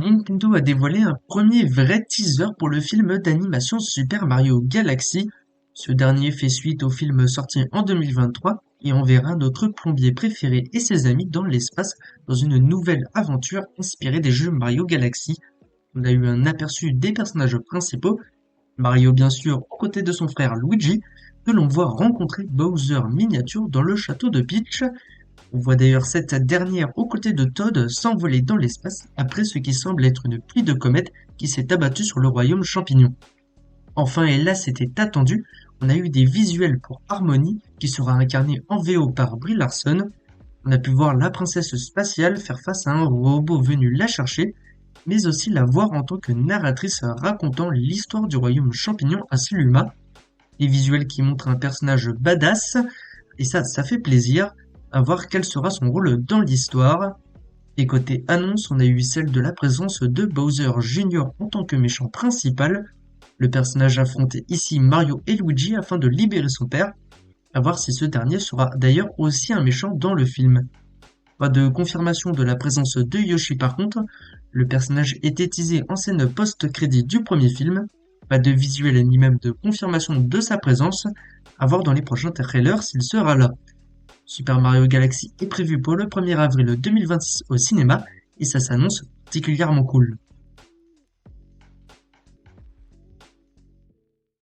Nintendo a dévoilé un premier vrai teaser pour le film d'animation Super Mario Galaxy. Ce dernier fait suite au film sorti en 2023 et on verra notre plombier préféré et ses amis dans l'espace dans une nouvelle aventure inspirée des jeux Mario Galaxy. On a eu un aperçu des personnages principaux, Mario bien sûr aux côtés de son frère Luigi, que l'on voit rencontrer Bowser miniature dans le château de Peach. On voit d'ailleurs cette dernière aux côtés de Toad s'envoler dans l'espace après ce qui semble être une pluie de comètes qui s'est abattue sur le royaume champignon. Enfin, et là c'était attendu, on a eu des visuels pour Harmony qui sera incarnée en VO par Brie Larson. On a pu voir la princesse spatiale faire face à un robot venu la chercher, mais aussi la voir en tant que narratrice racontant l'histoire du royaume champignon à Siluma. Des visuels qui montrent un personnage badass, et ça fait plaisir à voir quel sera son rôle dans l'histoire. Et côté annonce, on a eu celle de la présence de Bowser Jr. en tant que méchant principal. Le personnage affrontait ici Mario et Luigi afin de libérer son père, à voir si ce dernier sera d'ailleurs aussi un méchant dans le film. Pas de confirmation de la présence de Yoshi par contre, le personnage était teasé en scène post-crédit du premier film, pas de visuel ni même de confirmation de sa présence, à voir dans les prochains trailers s'il sera là. Super Mario Galaxy est prévu pour le 1er avril 2026 au cinéma et ça s'annonce particulièrement cool.